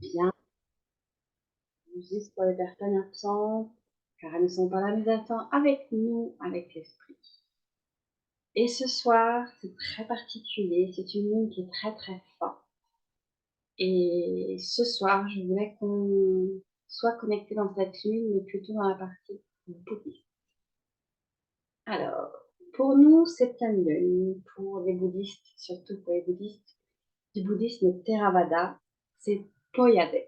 Bien, juste pour les personnes absentes, car elles ne sont pas là, mais elles sont avec nous, avec l'esprit. Et ce soir, c'est très particulier, c'est une lune qui est très très forte. Et ce soir, je voulais qu'on soit connecté dans cette lune, mais plutôt dans la partie bouddhiste. Alors, pour nous, c'est pleine lune, pour les bouddhistes, surtout pour les bouddhistes, du bouddhisme Theravada, c'est Poyade.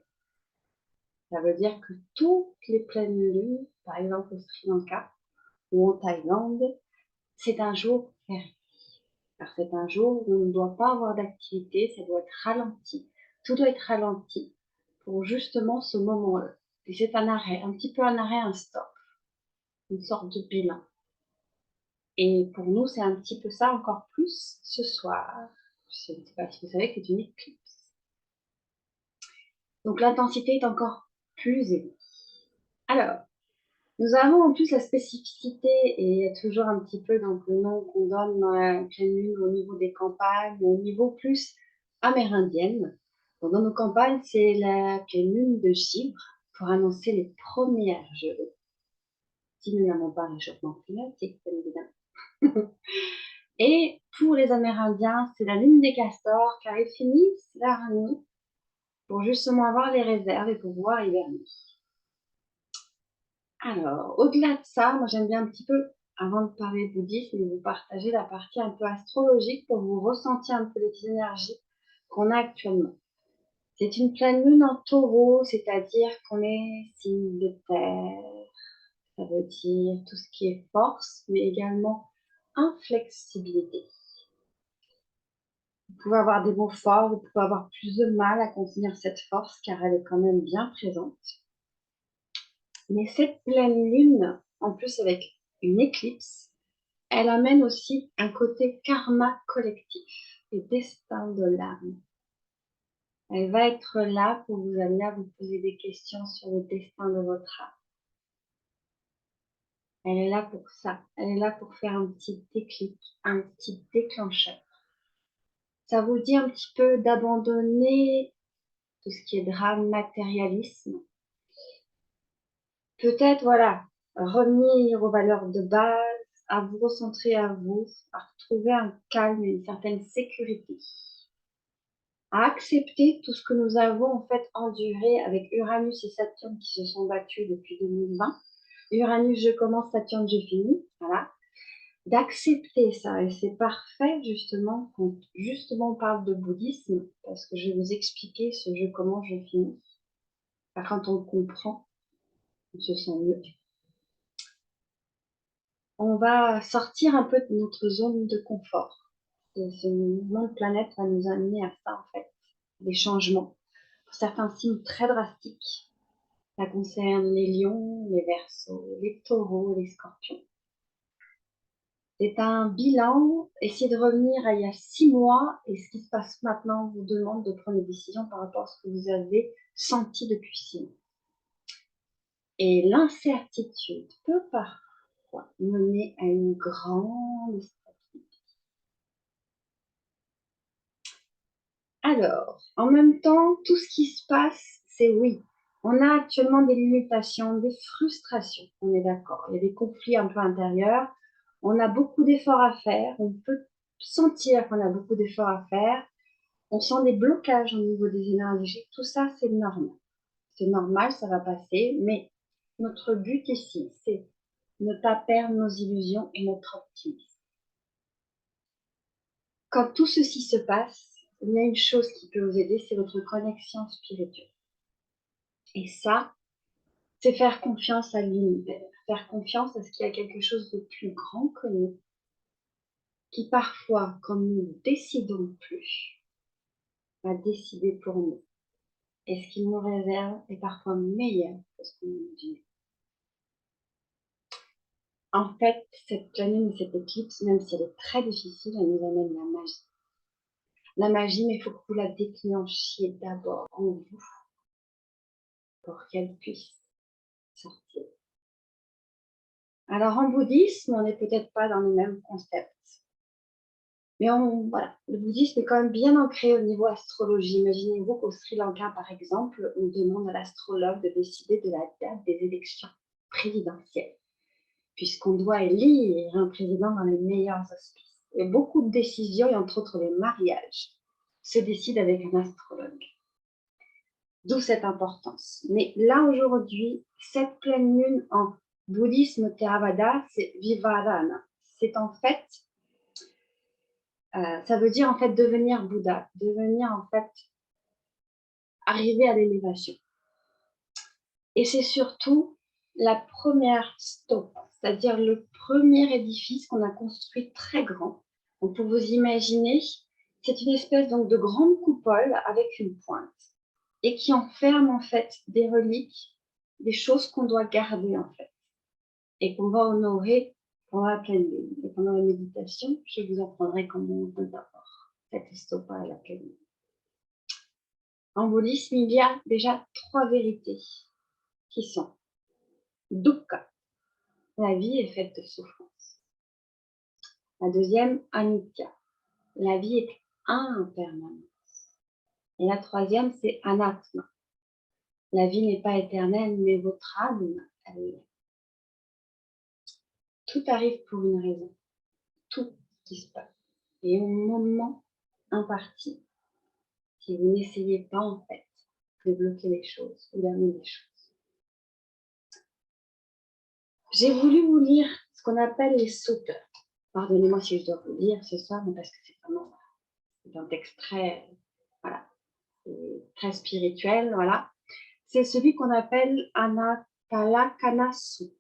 Ça veut dire que toutes les pleines lunes, par exemple au Sri Lanka ou en Thaïlande, c'est un jour férié. Car c'est un jour où on ne doit pas avoir d'activité, ça doit être ralenti. Tout doit être ralenti pour justement ce moment-là. Et c'est un arrêt, un petit peu un arrêt, un stop, une sorte de bilan. Et pour nous, c'est un petit peu ça encore plus ce soir. Je ne sais pas si vous savez que c'est une éclipse. Donc l'intensité est encore plus élevée. Alors, nous avons en plus la spécificité, et il y a toujours un petit peu donc, le nom qu'on donne dans la pleine lune au niveau des campagnes, au niveau plus amérindienne. Donc, dans nos campagnes, c'est la pleine lune de Givre pour annoncer les premières gelées. Si nous n'avons pas un réchauffement climatique, bien évidemment. Et pour les Amérindiens, c'est la lune des castors, car ils finissent la nuit pour justement avoir les réserves et pouvoir hiverner. Alors, au-delà de ça, moi j'aime bien un petit peu, avant de parler bouddhisme, vous partager la partie un peu astrologique pour vous ressentir un peu les énergies qu'on a actuellement. C'est une pleine lune en taureau, c'est-à-dire qu'on est signe de terre. Ça veut dire tout ce qui est force, mais également inflexibilité. Vous pouvez avoir des mots forts, vous pouvez avoir plus de mal à contenir cette force car elle est quand même bien présente. Mais cette pleine lune, en plus avec une éclipse, elle amène aussi un côté karma collectif et destin de l'âme. Elle va être là pour vous amener à vous poser des questions sur le destin de votre âme. Elle est là pour ça. Elle est là pour faire un petit déclic, un petit déclencheur. Ça vous dit un petit peu d'abandonner tout ce qui est drame, matérialisme. Peut-être, voilà, revenir aux valeurs de base, à vous recentrer à vous, à retrouver un calme et une certaine sécurité. À accepter tout ce que nous avons en fait enduré avec Uranus et Saturne qui se sont battus depuis 2020. Uranus, je commence, Saturne, je finis. Voilà. D'accepter ça. Et c'est parfait justement quand justement on parle de bouddhisme parce que je vais vous expliquer ce je commence, je finis. Quand on le comprend, on se sent mieux. On va sortir un peu de notre zone de confort. Et ce mouvement de planète va nous amener à ça en fait, des changements. Pour certains signes très drastiques. Ça concerne les lions, les verseaux, les taureaux, les scorpions. C'est un bilan, essayez de revenir à il y a 6 mois et ce qui se passe maintenant vous demande de prendre des décisions par rapport à ce que vous avez senti depuis 6 mois. Et l'incertitude peut parfois mener à une grande stabilité. Alors, en même temps, tout ce qui se passe, c'est oui. On a actuellement des limitations, des frustrations, on est d'accord. Il y a des conflits un peu intérieurs. On a beaucoup d'efforts à faire. On peut sentir qu'on a beaucoup d'efforts à faire. On sent des blocages au niveau des énergies. Tout ça, c'est normal. C'est normal, ça va passer. Mais notre but ici, c'est ne pas perdre nos illusions et notre optimisme. Quand tout ceci se passe, il y a une chose qui peut vous aider, c'est votre connexion spirituelle. Et ça, c'est faire confiance à l'univers, faire confiance à ce qu'il y a quelque chose de plus grand que nous, qui parfois, comme nous ne décidons plus, va décider pour nous. Et ce qu'il nous réserve est parfois meilleur que ce qu'on nous dit. En fait, cette planète, cette éclipse, même si elle est très difficile, elle nous amène la magie. La magie, mais il faut que vous la déclenchiez d'abord en vous pour qu'elle puisse sortir. Alors en bouddhisme, on n'est peut-être pas dans le même concept. Mais voilà, le bouddhisme est quand même bien ancré au niveau astrologie. Imaginez-vous qu'au Sri Lanka, par exemple, on demande à l'astrologue de décider de la date des élections présidentielles, puisqu'on doit élire un président dans les meilleurs auspices. Et beaucoup de décisions, et entre autres les mariages, se décident avec un astrologue. D'où cette importance. Mais là, aujourd'hui, cette pleine lune en bouddhisme Theravada, c'est Vivarana. C'est en fait, ça veut dire en fait devenir Bouddha, devenir en fait, arriver à l'élévation. Et c'est surtout la première stupa, c'est-à-dire le premier édifice qu'on a construit très grand. Donc pour vous imaginer, c'est une espèce donc de grande coupole avec une pointe et qui enferme en fait des reliques, des choses qu'on doit garder en fait et qu'on va honorer pendant la pleine lune. Et pendant la méditation, je vous apprendrai comment on peut d'abord cette stupa à la pleine lune. En bouddhisme, il y a déjà 3 vérités qui sont dukkha, la vie est faite de souffrance. La deuxième, anitya, la vie est impermanente. Et la troisième, c'est anatma, la vie n'est pas éternelle, mais votre âme, elle est. Tout arrive pour une raison, tout ce qui se passe. Et au moment imparti, si vous n'essayez pas en fait de bloquer les choses ou d'amener les choses. J'ai voulu vous lire ce qu'on appelle les sauteurs. Pardonnez-moi si je dois vous lire ce soir, mais parce que c'est vraiment un texte très, voilà, très spirituel, voilà. C'est celui qu'on appelle Anatalakkhana Sutta,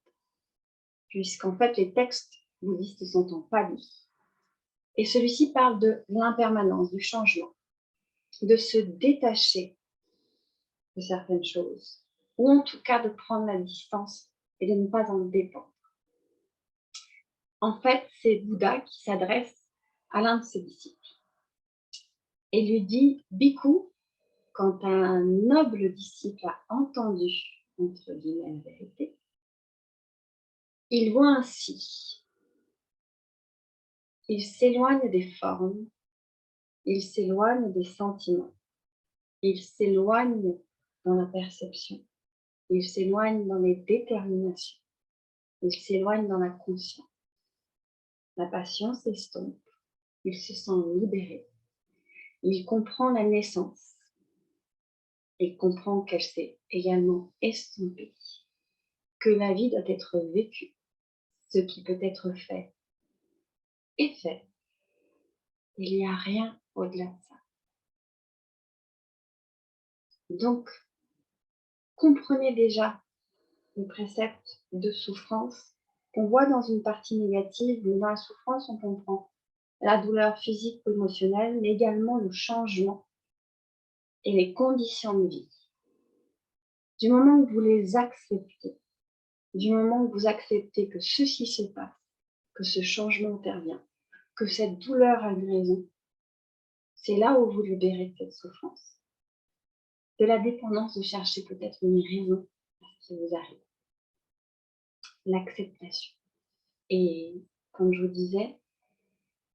puisqu'en fait les textes bouddhistes sont en pali. Et celui-ci parle de l'impermanence, du changement, de se détacher de certaines choses, ou en tout cas de prendre la distance et de ne pas en dépendre. En fait, c'est Bouddha qui s'adresse à l'un de ses disciples et lui dit: Bhikkhu, quand un noble disciple a entendu, entre guillemets, la vérité, il voit ainsi. Il s'éloigne des formes, il s'éloigne des sentiments, il s'éloigne dans la perception, il s'éloigne dans les déterminations, il s'éloigne dans la conscience. La passion s'estompe, il se sent libéré, il comprend la naissance, il comprend qu'elle s'est également estompée, que la vie doit être vécue, ce qui peut être fait est fait. Il n'y a rien au-delà de ça. Donc, comprenez déjà le précepte de souffrance qu'on voit dans une partie négative, mais dans la souffrance, on comprend la douleur physique ou émotionnelle, mais également le changement et les conditions de vie. Du moment où vous les acceptez, du moment où vous acceptez que ceci se passe, que ce changement intervient, que cette douleur a une raison, c'est là où vous libérez de cette souffrance, de la dépendance de chercher peut-être une raison à ce qui vous arrive. L'acceptation. Et comme je vous disais,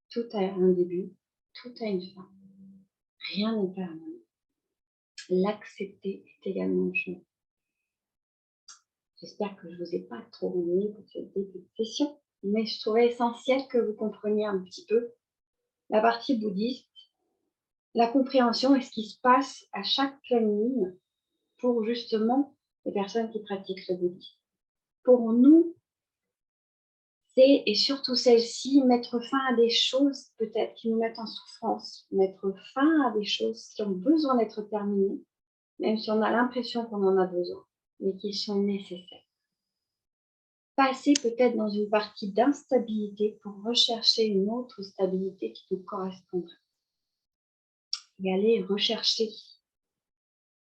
tout a un début, tout a une fin. Rien n'est permanent. L'accepter est également un chemin. J'espère que je ne vous ai pas trop ennuyé pour ce début de session, mais je trouvais essentiel que vous compreniez un petit peu la partie bouddhiste, la compréhension et ce qui se passe à chaque pleine lune pour justement les personnes qui pratiquent le bouddhisme. Pour nous, c'est, et surtout celle-ci, mettre fin à des choses peut-être qui nous mettent en souffrance, mettre fin à des choses qui ont besoin d'être terminées, même si on a l'impression qu'on en a besoin, mais qui sont nécessaires. Passer peut-être dans une partie d'instabilité pour rechercher une autre stabilité qui nous correspondrait. Et aller rechercher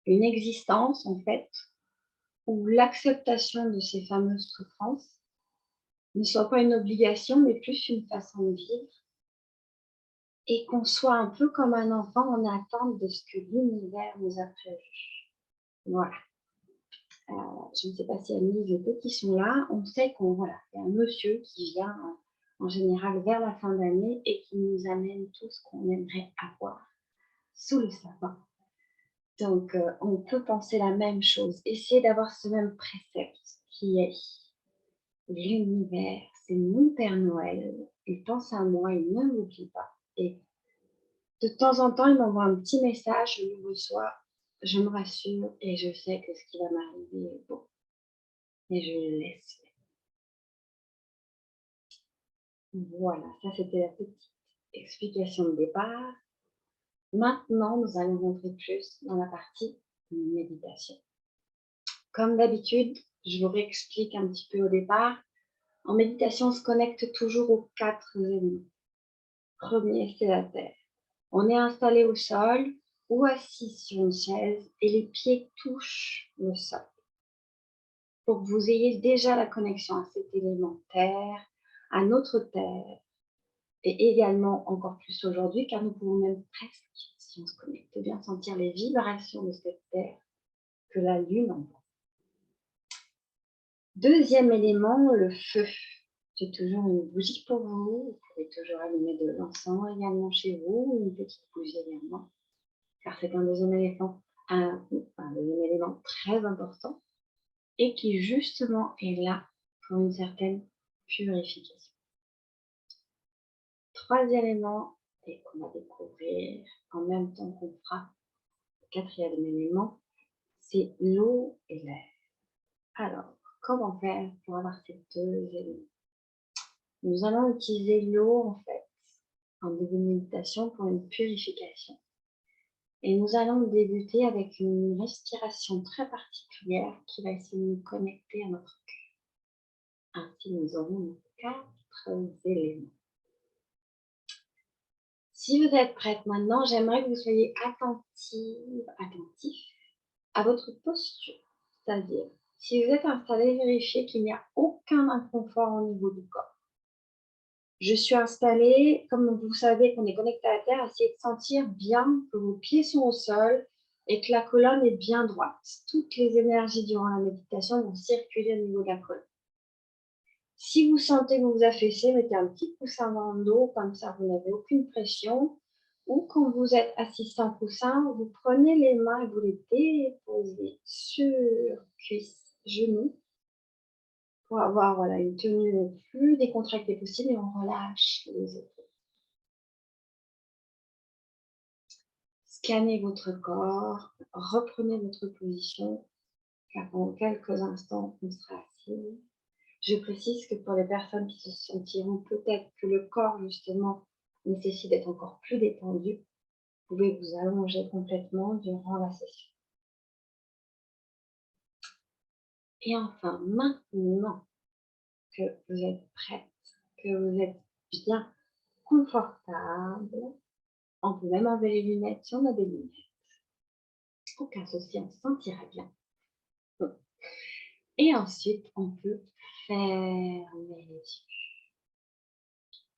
une existence, en fait, où l'acceptation de ces fameuses souffrances ne soit pas une obligation, mais plus une façon de vivre, et qu'on soit un peu comme un enfant en attente de ce que l'univers nous a prévu. Voilà. Je ne sais pas si Annie et les petits sont là. On sait qu'il y a un monsieur qui vient en général vers la fin d'année et qui nous amène tout ce qu'on aimerait avoir sous le sapin. Donc, on peut penser la même chose, essayer d'avoir ce même précepte qui est: l'univers, c'est mon Père Noël, il pense à moi, il ne m'oublie pas. Et de temps en temps, il m'envoie un petit message, je le reçois, je me rassure et je sais que ce qui va m'arriver est bon. Et je le laisse faire. Voilà, ça c'était la petite explication de départ. Maintenant, nous allons rentrer plus dans la partie méditation. Comme d'habitude, je vous réexplique un petit peu au départ. En méditation, on se connecte toujours aux 4 éléments. Premier, c'est la terre. On est installé au sol ou assis sur une chaise et les pieds touchent le sol. Pour que vous ayez déjà la connexion à cet élément terre, à notre terre, et également encore plus aujourd'hui, car nous pouvons même presque, si on se connecte bien, sentir les vibrations de cette terre que la lune envoie. Deuxième élément, le feu. J'ai toujours une bougie pour vous. Vous pouvez toujours allumer de l'encens également chez vous, une petite bougie également, car c'est un deuxième élément, deuxième élément très important et qui justement est là pour une certaine purification. Troisième élément, et qu'on va découvrir en même temps qu'on fera le quatrième élément, c'est l'eau et l'air. Alors, comment faire pour avoir ces deux éléments? Nous allons utiliser l'eau en fait en début de méditation pour une purification. Et nous allons débuter avec une respiration très particulière qui va essayer de nous connecter à notre cœur. Ainsi, nous aurons nos 4 éléments. Si vous êtes prête maintenant, j'aimerais que vous soyez attentif à votre posture. C'est-à-dire, si vous êtes installé, vérifiez qu'il n'y a aucun inconfort au niveau du corps. Je suis installée, comme vous savez qu'on est connecté à la terre, essayez de sentir bien que vos pieds sont au sol et que la colonne est bien droite. Toutes les énergies durant la méditation vont circuler au niveau de la colonne. Si vous sentez que vous vous affaissez, mettez un petit coussin dans le dos, comme ça vous n'avez aucune pression. Ou quand vous êtes assis sans coussin, vous prenez les mains et vous les déposez sur cuisses, genoux, pour avoir une tenue le plus décontractée possible et on relâche les épaules. Scannez votre corps, reprenez votre position, car pendant quelques instants, on sera assis. Je précise que pour les personnes qui se sentiront peut-être que le corps, justement, nécessite d'être encore plus détendu, vous pouvez vous allonger complètement durant la session. Et enfin, maintenant que vous êtes prête, que vous êtes bien confortable, on peut même enlever les lunettes si on a des lunettes. Aucun souci, on se sentira bien. Et ensuite, on peut fermer les yeux.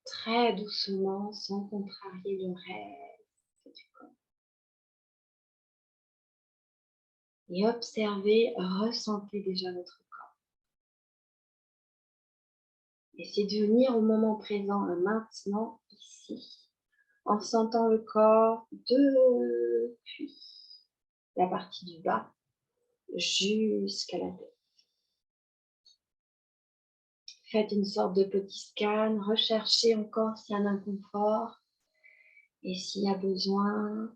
Très doucement, sans contrarier le reste du corps. Et observez, ressentez déjà votre corps. Essayez de venir au moment présent, maintenant, ici, en sentant le corps depuis la partie du bas jusqu'à la tête. Faites une sorte de petit scan, recherchez encore s'il y a un inconfort et s'il y a besoin.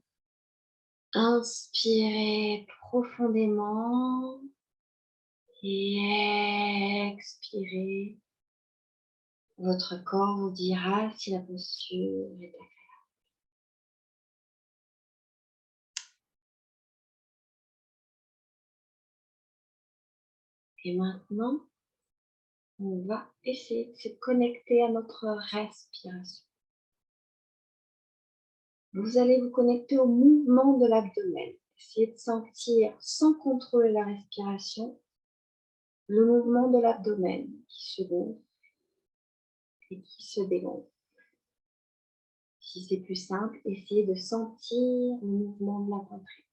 Inspirez profondément et expirez. Votre corps vous dira si la posture est agréable. Et maintenant, on va essayer de se connecter à notre respiration. Vous allez vous connecter au mouvement de l'abdomen. Essayez de sentir, sans contrôler la respiration, le mouvement de l'abdomen qui se gonfle et qui se dégonfle. Si c'est plus simple, essayez de sentir le mouvement de la poitrine.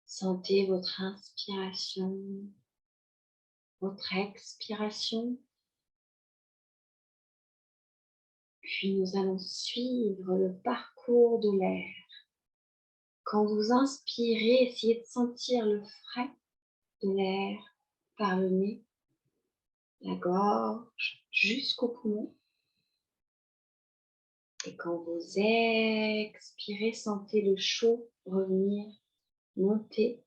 Sentez votre inspiration, votre expiration. Puis nous allons suivre le parcours de l'air. Quand vous inspirez, essayez de sentir le frais de l'air par le nez, la gorge, jusqu'au poumon. Et quand vous expirez, sentez le chaud revenir, monter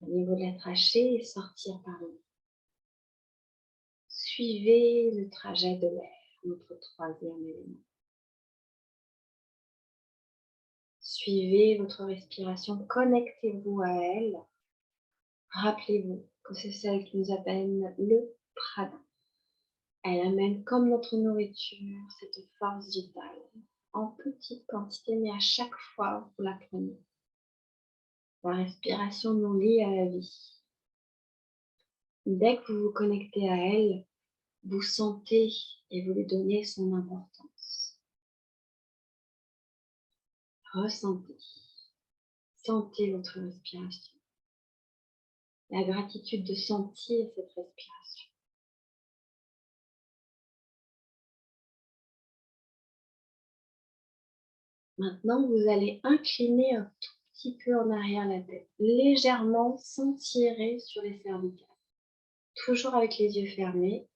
au niveau de la trachée et sortir par le nez. Suivez le trajet de l'air, notre troisième élément. Suivez votre respiration, connectez-vous à elle. Rappelez-vous que c'est celle qui nous amène le prana. Elle amène comme notre nourriture cette force vitale, en petite quantité, mais à chaque fois vous la prenez. La respiration nous lie à la vie. Dès que vous vous connectez à elle, vous sentez et vous lui donnez son importance. Ressentez, sentez votre respiration. La gratitude de sentir cette respiration. Maintenant, vous allez incliner un tout petit peu en arrière la tête, légèrement sans tirer sur les cervicales. Toujours avec les yeux fermés,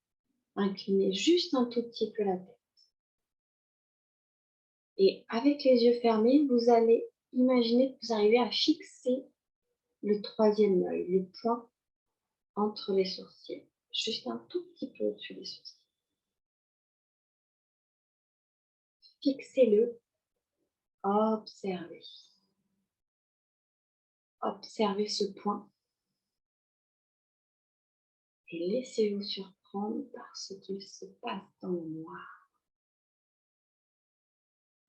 inclinez juste un tout petit peu la tête. Et avec les yeux fermés, vous allez imaginer que vous arrivez à fixer le troisième œil, le point entre les sourcils, juste un tout petit peu au-dessus des sourcils. Fixez-le, observez. Observez ce point et laissez-vous surprendre par ce qu'il se passe dans le noir.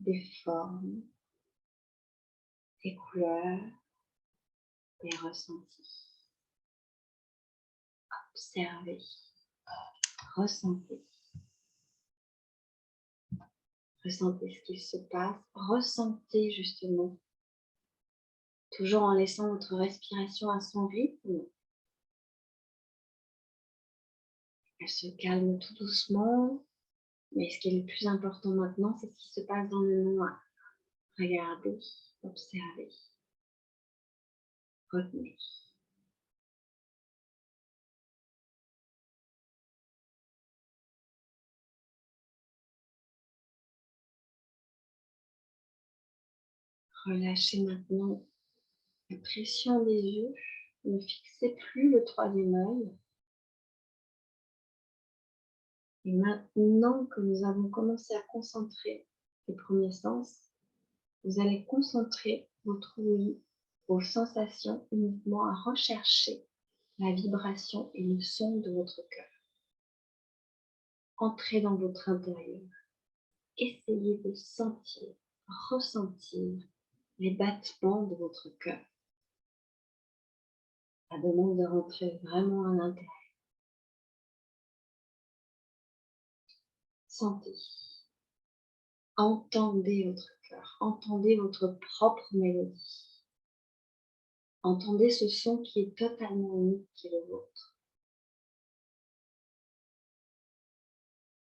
Des formes, des couleurs, des ressentis. Observez, ressentez. Ressentez ce qu'il se passe, ressentez justement, toujours en laissant votre respiration à son rythme. Elle se calme tout doucement, mais ce qui est le plus important maintenant, c'est ce qui se passe dans le noir. Regardez, observez, retenez. Relâchez maintenant la pression des yeux, ne fixez plus le troisième œil. Et maintenant que nous avons commencé à concentrer les premiers sens, vous allez concentrer votre ouïe, vos sensations uniquement à rechercher la vibration et le son de votre cœur. Entrez dans votre intérieur. Essayez de sentir, ressentir les battements de votre cœur. Ça demande de rentrer vraiment à l'intérieur. Sentez, entendez votre cœur, entendez votre propre mélodie. Entendez ce son qui est totalement unique, qui est le vôtre.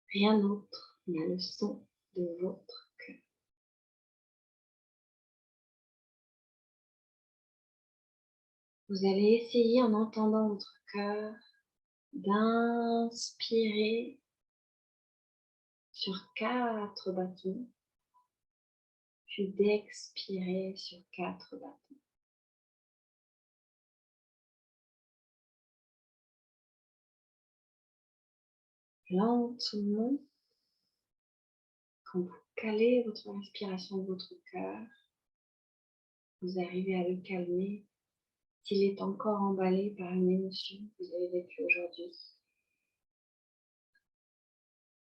Rien d'autre n'a le son de votre cœur. Vous allez essayer, en entendant votre cœur, d'inspirer sur 4 battements, puis d'expirer sur 4 battements. Lentement, quand vous calez votre respiration de votre cœur, vous arrivez à le calmer s'il est encore emballé par une émotion que vous avez vécue aujourd'hui,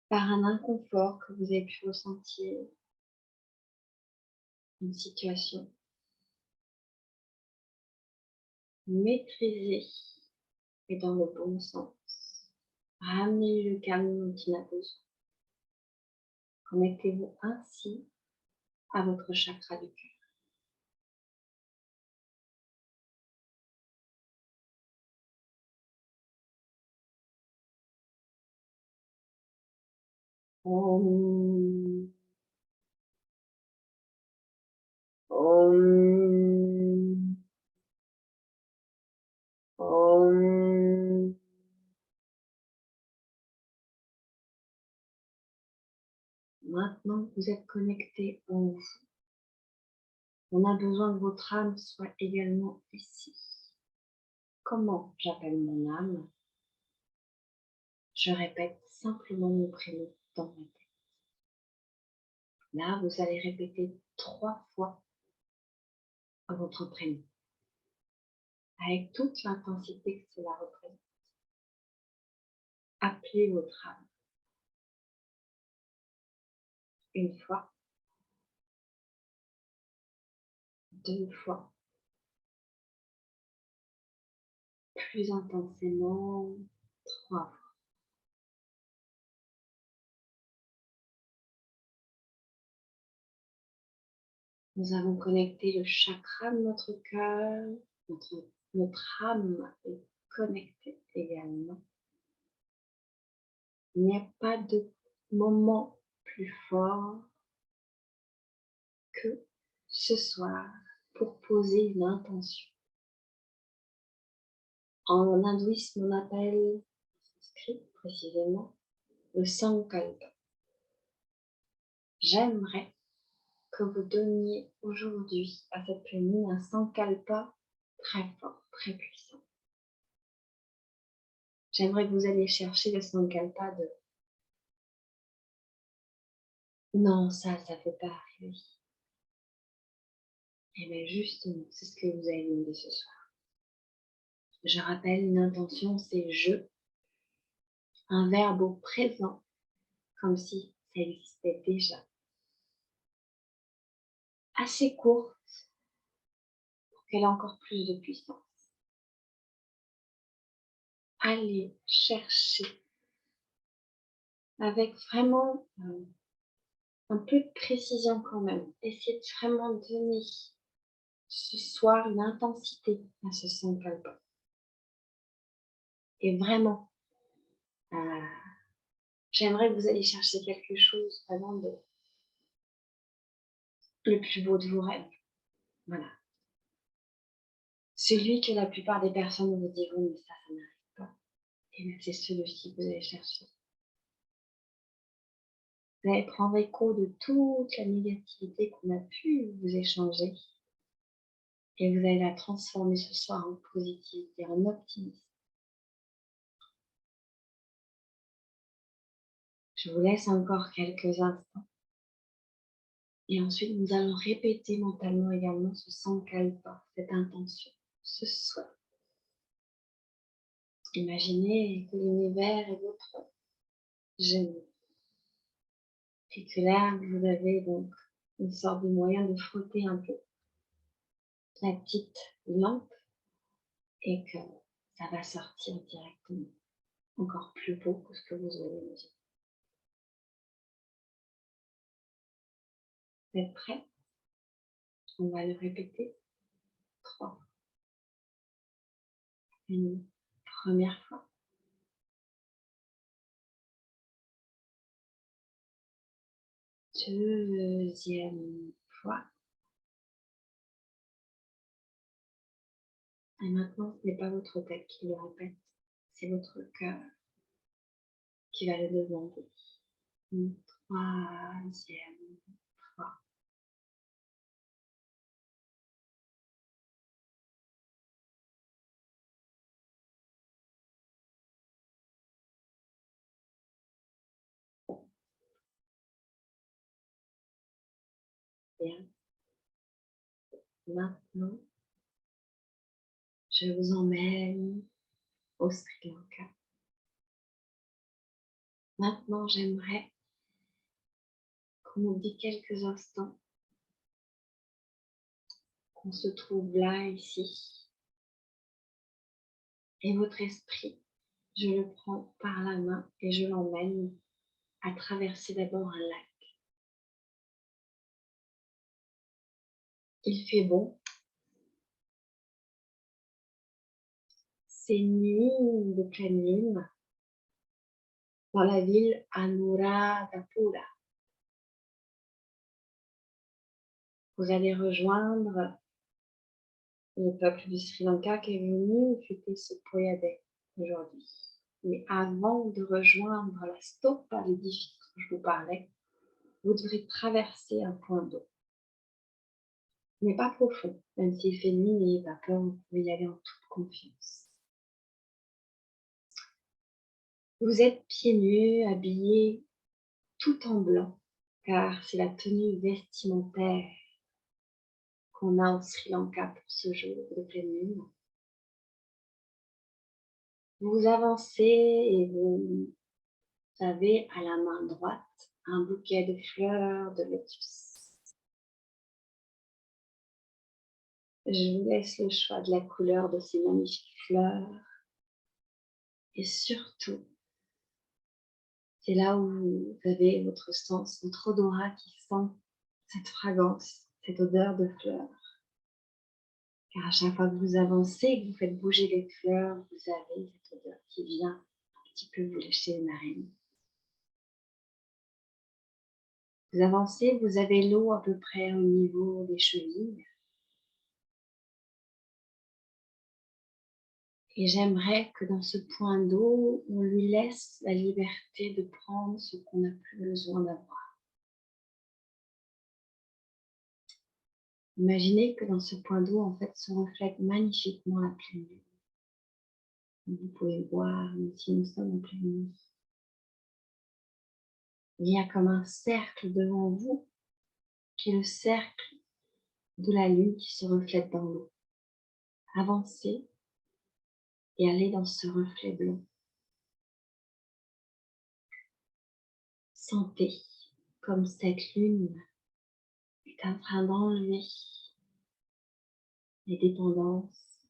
par un inconfort que vous avez pu ressentir, une situation. Maîtrisez et dans le bon sens. Ramenez le calme dont il a besoin. Connectez-vous ainsi à votre chakra du cœur. Om. Maintenant que vous êtes connecté en vous, on a besoin que votre âme soit également ici. Comment j'appelle mon âme? Je répète simplement mon prénom dans ma tête. Là, vous allez répéter 3 fois votre prénom, avec toute l'intensité que cela représente. Appelez votre âme. 1 fois, 2 fois, plus intensément, 3 fois. Nous avons connecté le chakra de notre cœur, notre âme est connectée également. Il n'y a pas de moment plus fort que ce soir pour poser une intention. En hindouisme, on appelle, sanskrit précisément, le sankalpa. J'aimerais que vous donniez aujourd'hui à cette pleine lune un sankalpa très fort, très puissant. J'aimerais que vous alliez chercher le sankalpa de non, ça peut pas arriver. Et bien justement, c'est ce que vous avez demandé ce soir. Je rappelle, une intention, c'est je, un verbe au présent, comme si ça existait déjà. Assez courte pour qu'elle ait encore plus de puissance. Allez chercher avec vraiment un peu de précision quand même. Essayez de vraiment donner ce soir une intensité à ce sankalpa. Et vraiment, j'aimerais que vous alliez chercher quelque chose vraiment de le plus beau de vos rêves. Voilà. Celui que la plupart des personnes vous diront, mais ça n'arrive pas. Et bien c'est celui-ci que vous allez chercher. Vous allez prendre écho de toute la négativité qu'on a pu vous échanger. Et vous allez la transformer ce soir en positivité, en optimisme. Je vous laisse encore quelques instants. Et ensuite, nous allons répéter mentalement également ce sankalpa, cette intention, ce souhait. Imaginez que l'univers est votre genou. Et que là, vous avez donc une sorte de moyen de frotter un peu la petite lampe et que ça va sortir directement, encore plus beau que ce que vous auriez imaginé. Vous êtes prêts? On va le répéter 3 fois. Une première fois. Deuxième fois. Et maintenant, ce n'est pas votre tête qui le répète, c'est votre cœur qui va le demander. Une troisième fois. Bien. Maintenant, je vous emmène au Sri Lanka. Maintenant, j'aimerais qu'on oublie quelques instants qu'on se trouve là, ici. Et votre esprit, je le prends par la main et je l'emmène à traverser d'abord un lac. Il fait bon. C'est une nuit de pleine lune dans la ville Anuradhapura. Vous allez rejoindre le peuple du Sri Lanka qui est venu fêter ce Poyadai aujourd'hui. Mais avant de rejoindre la stupa, l'édifice dont je vous parlais, vous devrez traverser un point d'eau, mais pas profond, même s'il fait nuit, n'ayez pas peur, vous pouvez y aller en toute confiance. Vous êtes pieds nus, habillés tout en blanc, car c'est la tenue vestimentaire qu'on a au Sri Lanka pour ce jour de pleine lune. Vous avancez et vous avez à la main droite un bouquet de fleurs de lotus. Je vous laisse le choix de la couleur de ces magnifiques fleurs. Et surtout, c'est là où vous avez votre sens, votre odorat qui sent cette fragrance, cette odeur de fleurs. Car à chaque fois que vous avancez, que vous faites bouger les fleurs, vous avez cette odeur qui vient un petit peu vous lécher les narines. Vous avancez, vous avez l'eau à peu près au niveau des chevilles. Et j'aimerais que dans ce point d'eau, on lui laisse la liberté de prendre ce qu'on n'a plus besoin d'avoir. Imaginez que dans ce point d'eau, en fait, se reflète magnifiquement la pleine lune. Vous pouvez voir, même si nous sommes en pleine nuit. Il y a comme un cercle devant vous, qui est le cercle de la lune qui se reflète dans l'eau. Avancez et allez dans ce reflet blanc. Sentez comme cette lune est en train d'enlever les dépendances,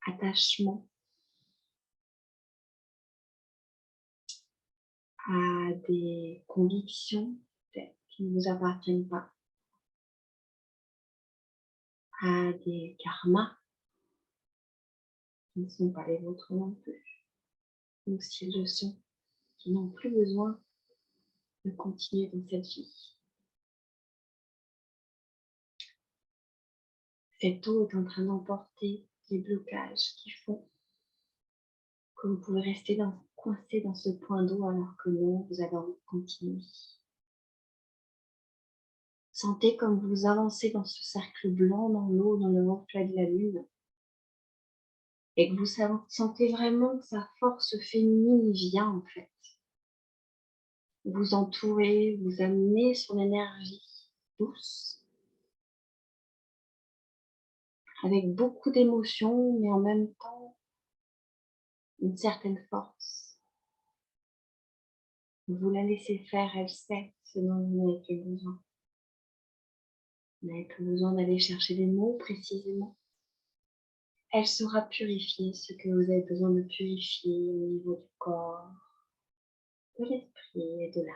attachements à des convictions peut-être qui ne vous appartiennent pas, à des karmas qui ne sont pas les vôtres non plus, ou s'ils le sont, qui n'ont plus besoin de continuer dans cette vie. Cette eau est en train d'emporter les blocages qui font que vous pouvez rester coincé dans ce point d'eau alors que non, vous avez envie de continuer. Sentez comme vous avancez dans ce cercle blanc dans l'eau, dans le reflet de la lune, et que vous sentez vraiment que sa force féminine vient en fait. Vous entourer, vous amener son énergie douce, avec beaucoup d'émotions, mais en même temps une certaine force. Vous la laissez faire, elle sait ce dont vous n'avez plus besoin. Vous n'avez plus besoin d'aller chercher des mots précisément. Elle saura purifier ce que vous avez besoin de purifier au niveau du corps, de l'esprit et de l'âme.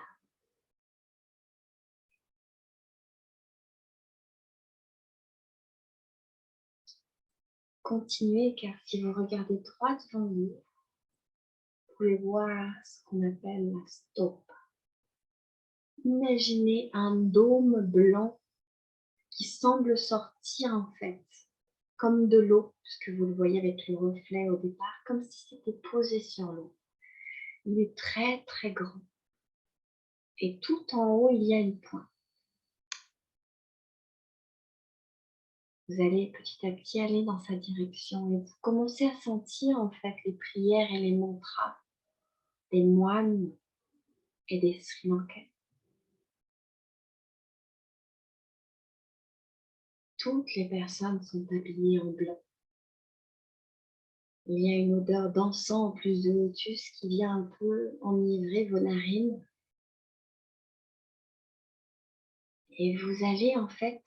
Continuez, car si vous regardez droit devant vous, vous pouvez voir ce qu'on appelle la stopa. Imaginez un dôme blanc qui semble sortir en fait comme de l'eau, puisque vous le voyez avec le reflet au départ, comme si c'était posé sur l'eau. Il est très très grand. Et tout en haut, il y a une pointe. Vous allez petit à petit aller dans sa direction et vous commencez à sentir en fait les prières et les mantras des moines et des Sri Lankais. Toutes les personnes sont habillées en blanc. Il y a une odeur d'encens en plus de lotus qui vient un peu enivrer vos narines. Et vous allez en fait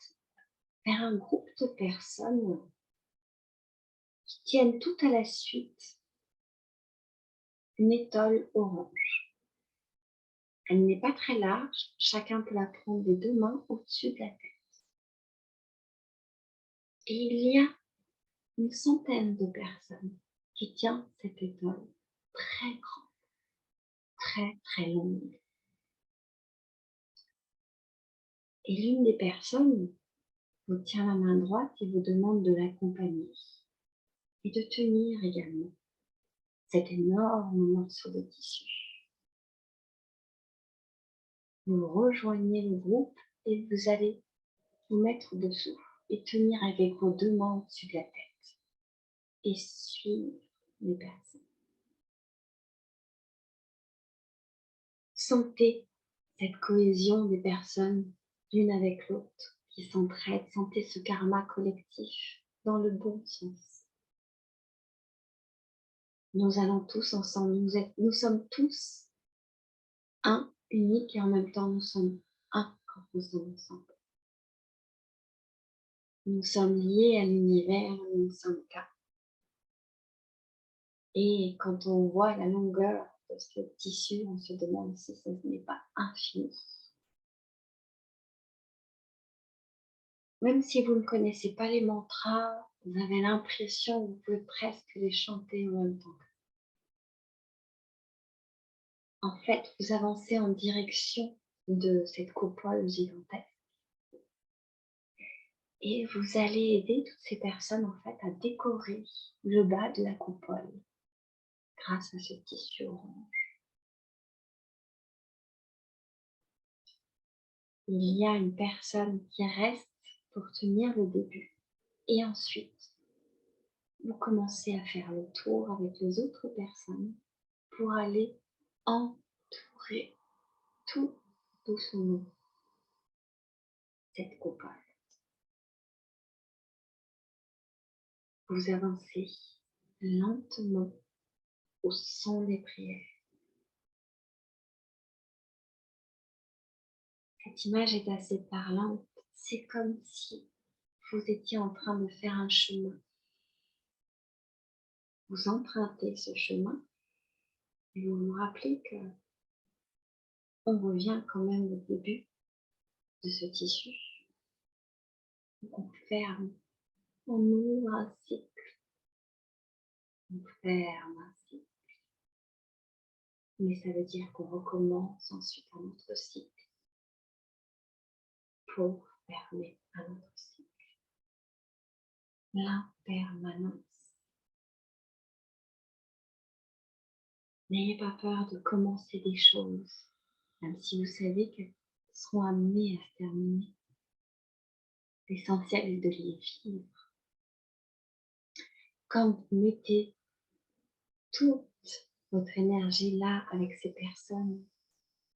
vers un groupe de personnes qui tiennent tout à la suite une étole orange. Elle n'est pas très large, chacun peut la prendre des deux mains au-dessus de la tête. Et il y a une centaine de personnes qui tiennent cette étole très grande, très très longue. Et l'une des personnes vous tient la main droite et vous demande de l'accompagner et de tenir également cet énorme morceau de tissu. vous rejoignez le groupe et vous allez vous mettre dessous et tenir avec vos 2 mains au-dessus de la tête et suivre les personnes. Sentez cette cohésion des personnes l'une avec l'autre qui s'entraident, sentez ce karma collectif dans le bon sens. Nous allons tous ensemble, nous sommes tous un, unique et en même temps nous sommes un quand nous sommes ensemble. Nous sommes liés à l'univers, nous ne sommes qu'un. Et quand on voit la longueur de ce tissu, on se demande si ce n'est pas infini. Même si vous ne connaissez pas les mantras, vous avez l'impression que vous pouvez presque les chanter en même temps. En fait, vous avancez en direction de cette coupole gigantesque et vous allez aider toutes ces personnes en fait à décorer le bas de la coupole grâce à ce tissu orange. Il y a une personne qui reste pour tenir le début et ensuite vous commencez à faire le tour avec les autres personnes pour aller entourer tout doucement cette coupole. Vous avancez lentement au son des prières. Cette image est assez parlante. C'est comme si vous étiez en train de faire un chemin. Vous empruntez ce chemin et vous vous rappelez que on revient quand même au début de ce tissu. On ferme, on ouvre un cycle, on ferme un cycle. Mais ça veut dire qu'on recommence ensuite un autre cycle pour fermer un autre cycle. L'impermanence. N'ayez pas peur de commencer des choses, même si vous savez qu'elles seront amenées à se terminer. L'essentiel est de les vivre. Quand vous mettez toute votre énergie là avec ces personnes,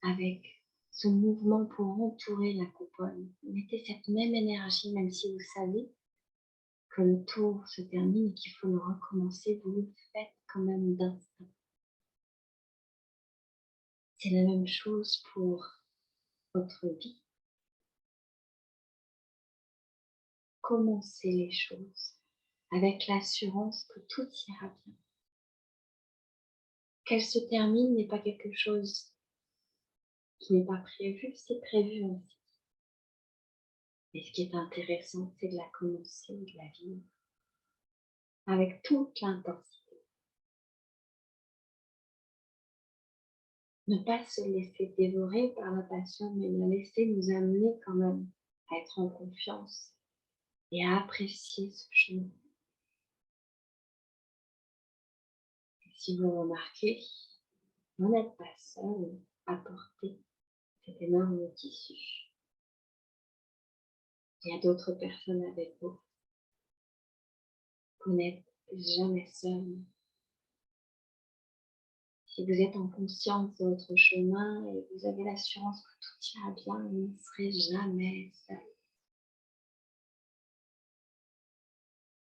avec ce mouvement pour entourer la coupole, mettez cette même énergie, même si vous savez que le tour se termine et qu'il faut le recommencer, vous le faites quand même d'instinct. C'est la même chose pour votre vie. Commencez les choses avec l'assurance que tout ira bien. Qu'elle se termine n'est pas quelque chose qui n'est pas prévu, c'est prévu aussi. Et ce qui est intéressant, c'est de la commencer, de la vivre avec toute l'intensité. Ne pas se laisser dévorer par la passion, mais la laisser nous amener quand même à être en confiance et à apprécier ce chemin. Et si vous remarquez, vous n'êtes pas seul à porter cet énorme tissu. Il y a d'autres personnes avec vous. Vous n'êtes jamais seul. Si vous êtes en conscience de votre chemin et vous avez l'assurance que tout ira bien, vous ne serez jamais seul.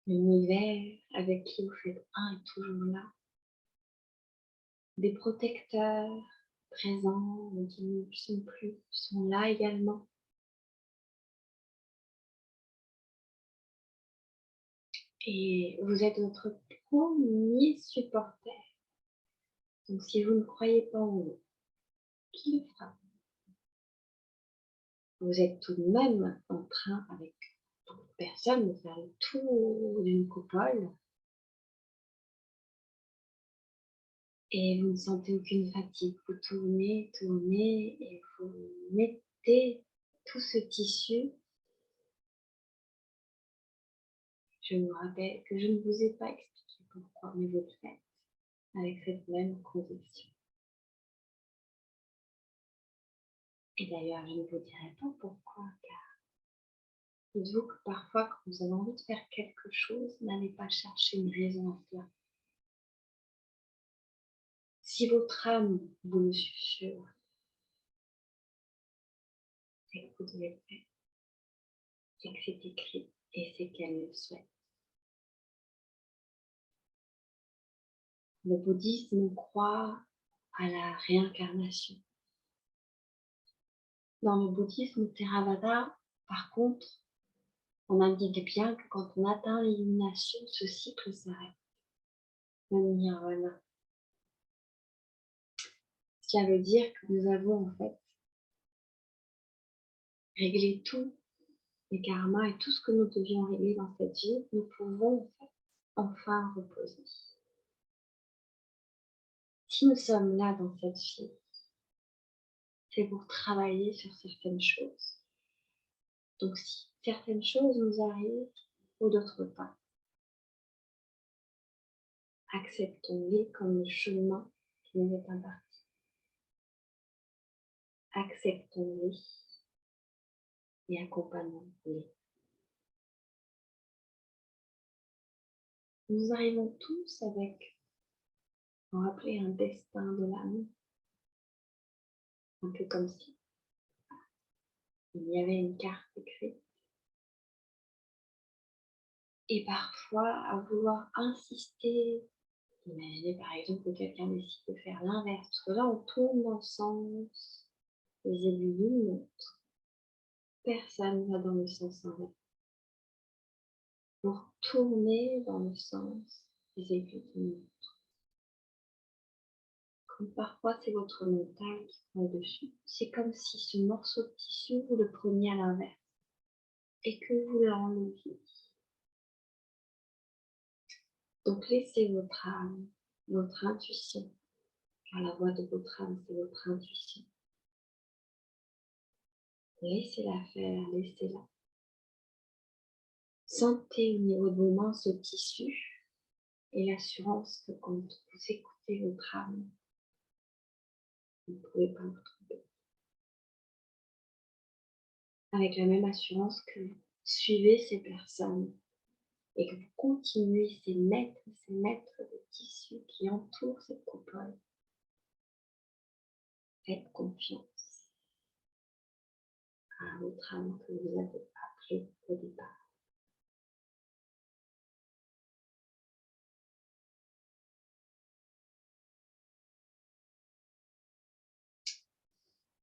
L'univers avec qui vous faites un est toujours là. Des protecteurs présents mais qui ne sont plus sont là également. Et vous êtes votre premier supporter. Donc si vous ne croyez pas en vous, qui le fera? Vous êtes tout de même en train, avec d'autres personnes, de faire le tour d'une coupole et vous ne sentez aucune fatigue. Vous tournez, tournez et vous mettez tout ce tissu. Je vous rappelle que je ne vous ai pas expliqué pourquoi, mais vous le faites avec cette même conviction. Et d'ailleurs, je ne vous dirai pas pourquoi, car dites-vous que parfois, quand vous avez envie de faire quelque chose, n'allez pas chercher une raison à cela. Si votre âme vous le susurre, c'est que vous devez le faire, c'est que c'est écrit et c'est qu'elle le souhaite. Le bouddhisme croit à la réincarnation. Dans le bouddhisme Theravada, par contre, on indique bien que quand on atteint l'illumination, ce cycle s'arrête, le nirvana. Cela veut dire que nous avons en fait réglé tous les karmas et tout ce que nous devions régler dans cette vie, nous pouvons en fait enfin reposer. Si nous sommes là dans cette vie, c'est pour travailler sur certaines choses. Donc si certaines choses nous arrivent ou d'autres pas, acceptons-les comme le chemin qui nous est imparti. Acceptons-les et accompagnons-les. Nous arrivons tous avec, on va appeler un destin de l'âme, un peu comme si il y avait une carte écrite. Et parfois, à vouloir insister, imaginez par exemple que quelqu'un décide de faire l'inverse, parce que là on tourne dans le sens des aiguilles d'une montre. Personne ne va dans le sens inverse. Pour tourner dans le sens des aiguilles d'une montre. Comme parfois c'est votre mental qui prend le dessus. C'est comme si ce morceau de tissu, vous le preniez à l'inverse et que vous l'enleviez. Donc laissez votre âme, votre intuition, car la voix de votre âme, c'est votre intuition. Laissez-la faire, laissez-la. Sentez au niveau de vos mains ce tissu et l'assurance que quand vous écoutez votre âme, vous ne pouvez pas vous tromper. Avec la même assurance que vous suivez ces personnes et que vous continuez ces mètres de tissu qui entourent cette coupole. Faites confiance à votre âme que vous avez appelée au départ.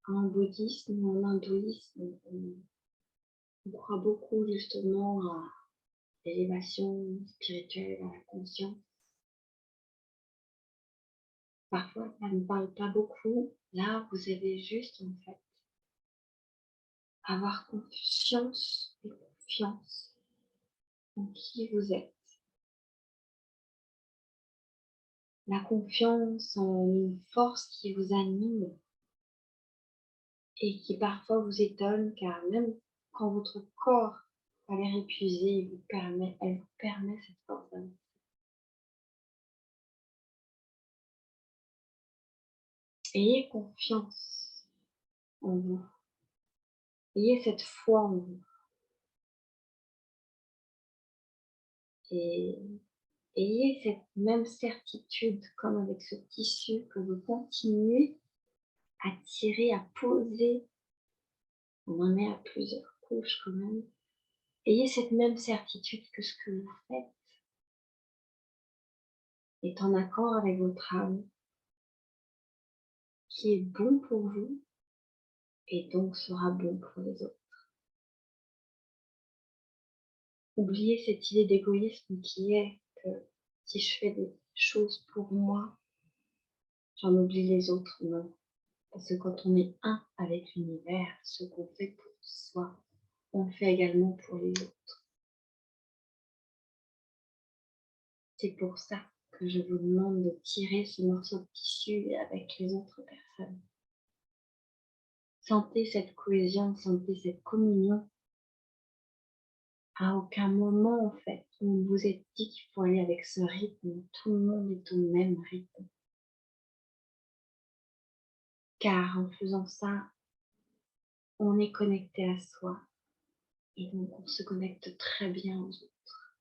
En bouddhisme, en hindouisme, on croit beaucoup justement à l'élévation spirituelle, à la conscience. Parfois, ça ne parle pas beaucoup. Là, vous avez juste, en fait, avoir conscience et confiance en qui vous êtes. La confiance en une force qui vous anime et qui parfois vous étonne, car même quand votre corps a l'air épuisé, elle vous permet cette force d'avancer. Ayez confiance en vous. Ayez cette foi en vous. Et ayez cette même certitude, comme avec ce tissu, que vous continuez à tirer, à poser. On en est à plusieurs couches quand même. Ayez cette même certitude que ce que vous faites est en accord avec votre âme, qui est bon pour vous et donc sera bon pour les autres. Oubliez cette idée d'égoïsme qui est que si je fais des choses pour moi, j'en oublie les autres. Non. Parce que quand on est un avec l'univers, ce qu'on fait pour soi, on le fait également pour les autres. C'est pour ça que je vous demande de tirer ce morceau de tissu avec les autres personnes. Sentez cette cohésion, sentez cette communion. À aucun moment, en fait, vous vous êtes dit qu'il faut aller avec ce rythme. Tout le monde est au même rythme. Car en faisant ça, on est connecté à soi et donc on se connecte très bien aux autres.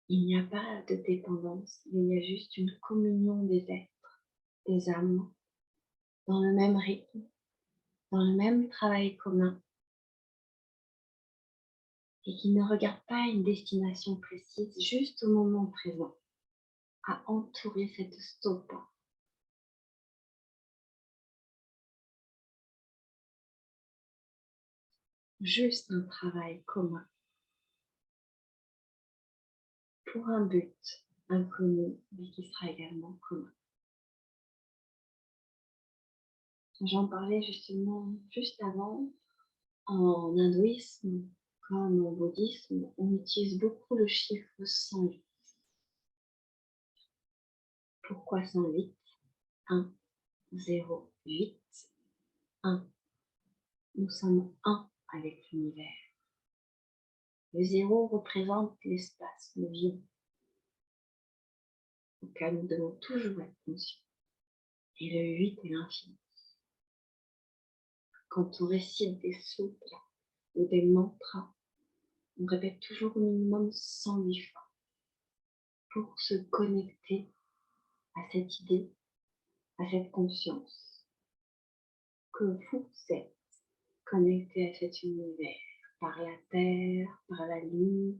Il n'y a pas de dépendance, il y a juste une communion des êtres, des âmes, dans le même rythme, dans le même travail commun, et qui ne regarde pas une destination précise, juste au moment présent, à entourer cette stopa. Juste un travail commun pour un but inconnu, mais qui sera également commun. J'en parlais justement juste avant. En hindouisme, comme en bouddhisme, on utilise beaucoup le chiffre 108. Pourquoi 108? 1, 0, 8, 1. Nous sommes un avec l'univers. Le 0 représente l'espace, le vide, auquel nous devons toujours être conscients. Et le 8 est l'infini. Quand on récite des sutras ou des mantras, on répète toujours au minimum 108 fois pour se connecter à cette idée, à cette conscience que vous êtes connecté à cet univers par la terre, par la lune,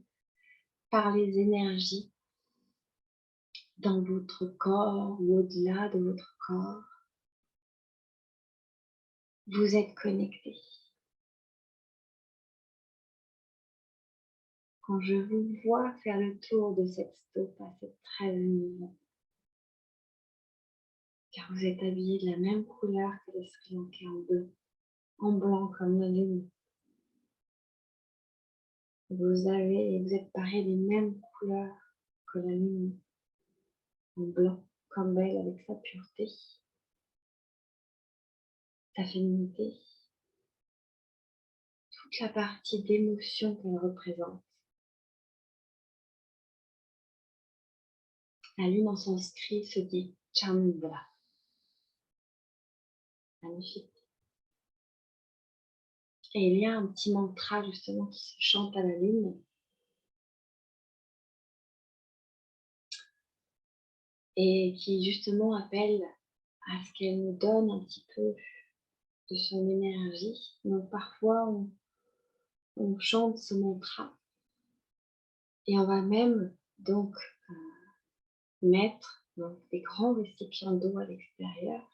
par les énergies dans votre corps ou au-delà de votre corps. Vous êtes connecté. Quand je vous vois faire le tour de cette stopa, c'est très amusant. Car vous êtes habillé de la même couleur que le Sri Lankais en bleu, en blanc comme la lune. Vous êtes parés des mêmes couleurs que la lune, en blanc, comme elle avec sa pureté, sa féminité, toute la partie d'émotion qu'elle représente. La lune en sanskrit se dit Chandra. Magnifique. Et il y a un petit mantra justement qui se chante à la lune. Et qui justement appelle à ce qu'elle nous donne un petit peu de son énergie. Donc parfois on chante ce mantra et on va même donc mettre des grands récipients d'eau à l'extérieur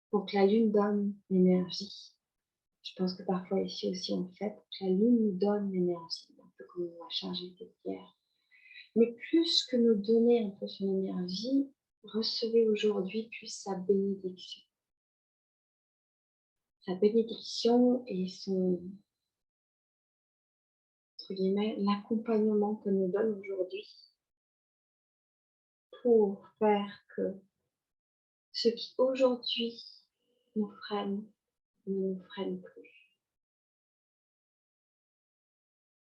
pour que la lune donne l'énergie. Je pense que parfois ici aussi on fait pour que la lune nous donne l'énergie, un peu comme on va charger cette pierre. Mais plus que nous donner un peu son énergie, recevez aujourd'hui plus sa bénédiction. Sa bénédiction et son, entre guillemets, l'accompagnement que nous donne aujourd'hui pour faire que ce qui aujourd'hui nous freine ne nous freine plus.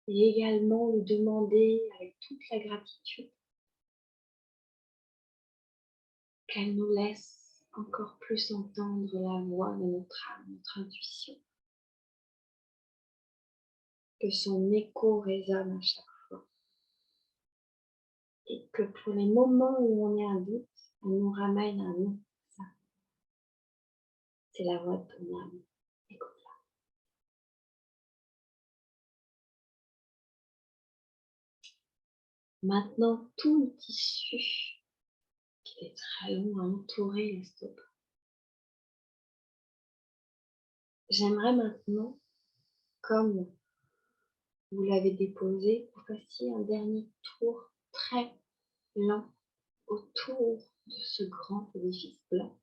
Et également lui demander avec toute la gratitude qu'elle nous laisse encore plus entendre la voix de notre âme, notre intuition. Que son écho résonne à chaque fois. Et que pour les moments où on est un doute, elle nous ramène à nous. Ça, c'est la voix de ton âme. Écoute-la. Maintenant, tout le tissu qui est très long à entourer l'estomac. J'aimerais maintenant, comme vous l'avez déposé, que vous fassiez un dernier tour très lent autour de ce grand édifice blanc,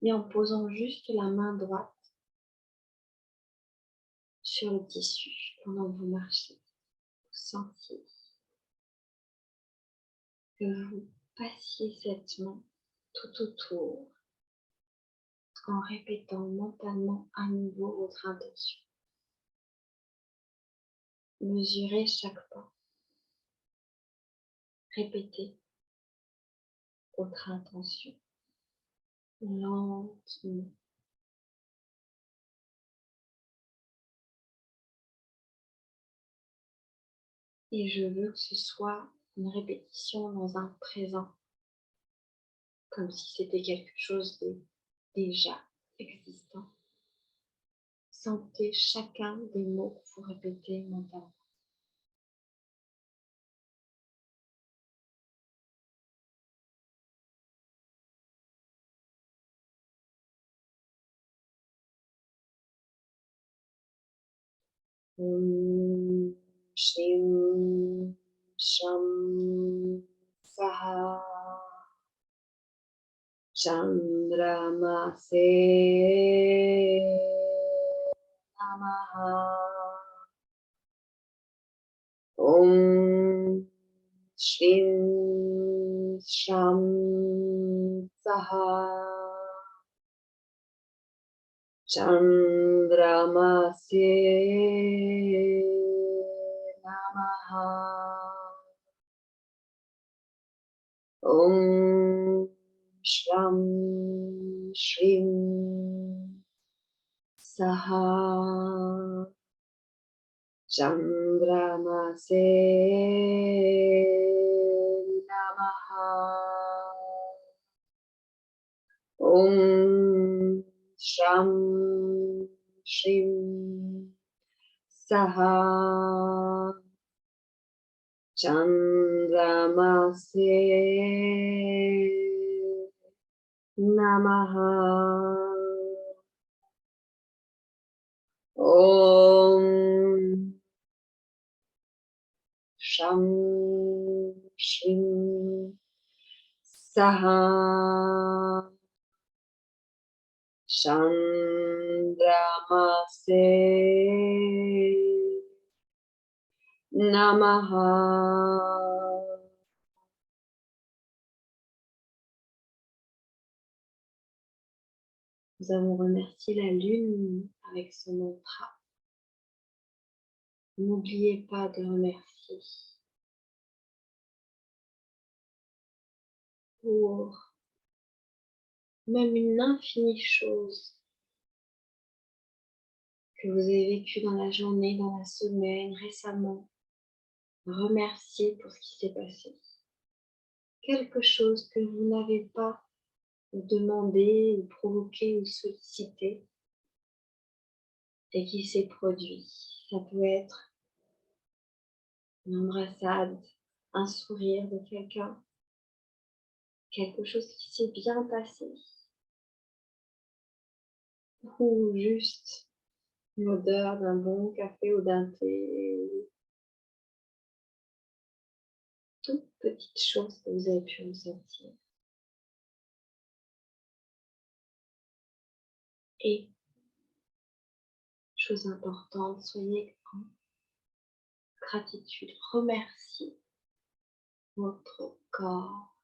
mais en posant juste la main droite sur le tissu pendant que vous marchez. Vous sentiez que vous passiez cette main tout autour en répétant mentalement à nouveau votre intention. Mesurez chaque pas. Répétez votre intention lentement. Et je veux que ce soit une répétition dans un présent, comme si c'était quelque chose de déjà existant. Sentez chacun des mots que vous répétez mentalement. Om Shrim Sham Saha Chandramase Namaha. Om Shrim Sham Saha Chandramase Namaha. Om Shram Shrim Saha Chandramase Namaha. Om Shram Shrim Saha Chandramase Namaha. Om Sham Shrim Saha Chandramase Namaha. Nous avons remercié la lune avec ce mantra. N'oubliez pas de remercier pour même une infinie chose que vous avez vécue dans la journée, dans la semaine, récemment. Remerciez pour ce qui s'est passé. Quelque chose que vous n'avez pas demandé ou provoqué ou sollicité et qui s'est produit. Ça peut être une embrassade, un sourire de quelqu'un, quelque chose qui s'est bien passé, ou juste l'odeur d'un bon café ou d'un thé, toute petite chose que vous avez pu ressentir. Et, chose importante, soyez en gratitude, remerciez votre corps,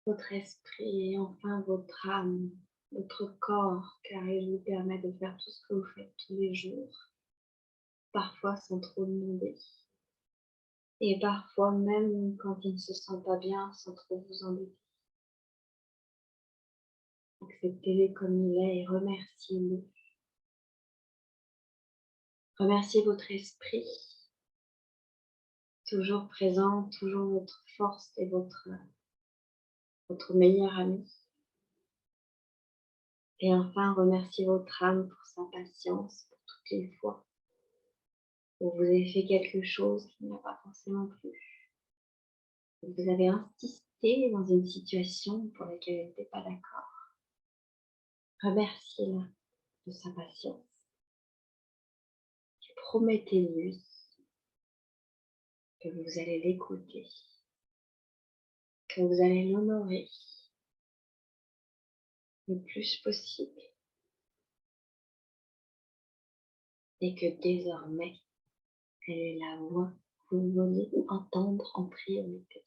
votre esprit et enfin votre âme, votre corps, car il vous permet de faire tout ce que vous faites tous les jours, parfois sans trop demander, et parfois même quand il ne se sent pas bien, sans trop vous embêter. Acceptez-le comme il est et remerciez-le. Remerciez votre esprit, toujours présent, toujours votre force et votre meilleur ami. Et enfin, remerciez votre âme pour sa patience, pour toutes les fois où vous avez fait quelque chose qui n'a pas forcément plu. Vous avez insisté dans une situation pour laquelle elle n'était pas d'accord. Remerciez-la de sa patience. Et promettez-lui que vous allez l'écouter, que vous allez l'honorer le plus possible et que désormais, elle est la voix que vous voulez entendre en priorité.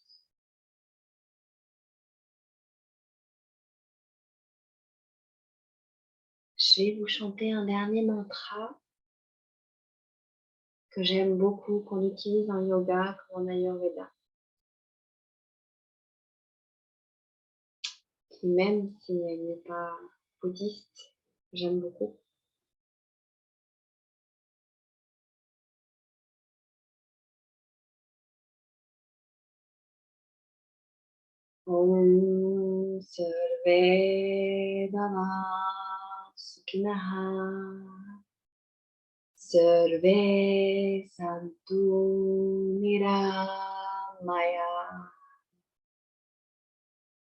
Je vais vous chanter un dernier mantra que j'aime beaucoup, qu'on utilise en yoga comme en ayurveda, qui même si elle n'est pas bouddhiste, j'aime beaucoup. Om Sarve Bhava Sukinaha Sarve Santu Niramaya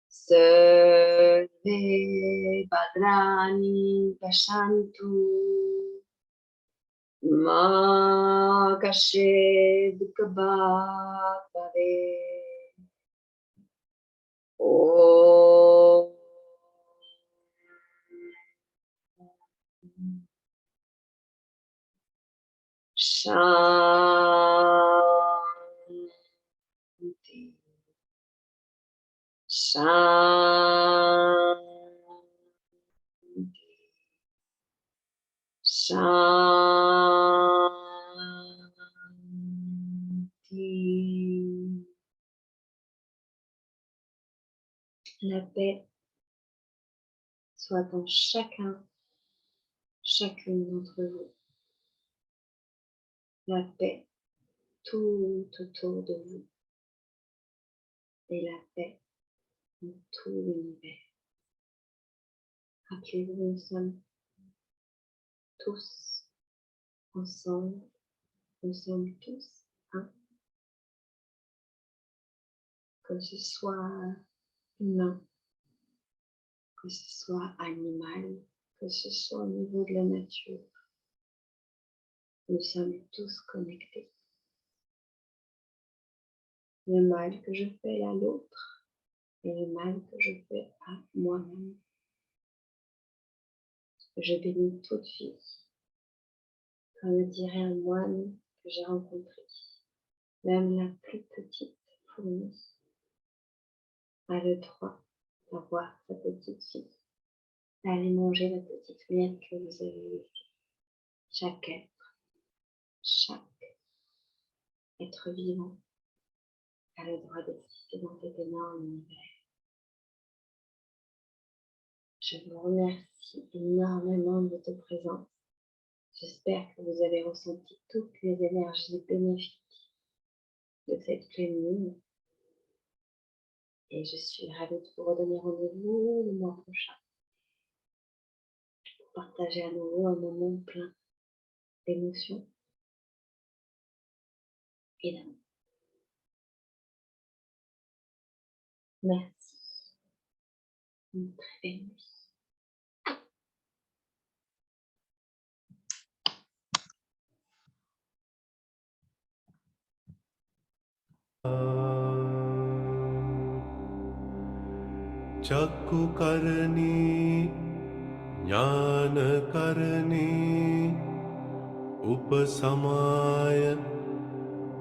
Sarve Bhadrani Pashantu Ma Kashed Kabhavave Om Shanti Shanti Shanti. La paix soit en chacune d'entre vous. La paix tout autour de vous. Et la paix dans tout l'univers. Rappelez-vous, nous sommes tous ensemble. Nous sommes tous un. Que ce soit humain, que ce soit animal, que ce soit au niveau de la nature. Nous sommes tous connectés. Le mal que je fais à l'autre et le mal que je fais à moi-même. Je bénis toute vie, comme le dirait un moine que j'ai rencontré. Même la plus petite fourmi a le droit d'avoir sa petite fille, d'aller manger la petite miette que vous avez laissée. Chaque être vivant a le droit d'exister dans cet énorme univers. Je vous remercie énormément de votre présence. J'espère que vous avez ressenti toutes les énergies bénéfiques de cette pleine lune. Et je suis ravie de vous redonner rendez-vous le mois prochain pour partager à nouveau un moment plein d'émotions et d'amour. Merci. Une très belle nuit. Chakkukarani Jnanakarani Upasamaya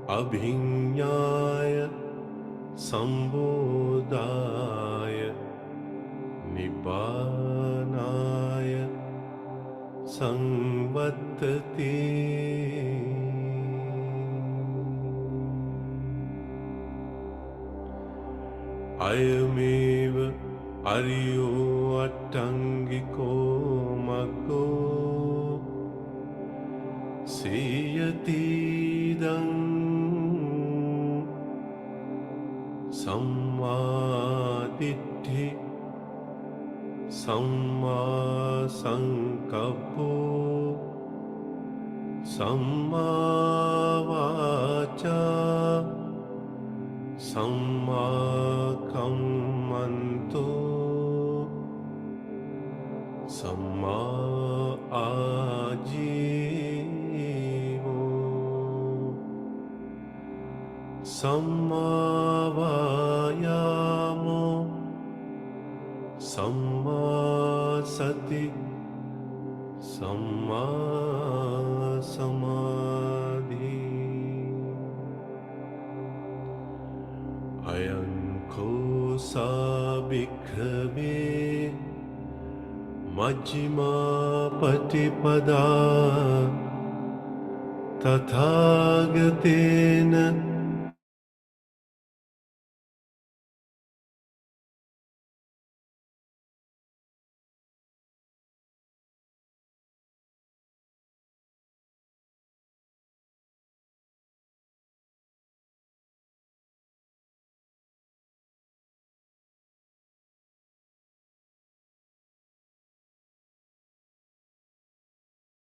Abhinyaya Sambodhaya Nibbanaya Samvattati Ayameva Aryo Attangiko Maggo Seyatidam Sammaditthi Samma Sankappo Samma Vacha Samma Kammanto Samma Ajivo Samma Vayamo Samma Sati Samma Samadhi Ayanko Sabhikkhave Majjhima Patipada Tathagatena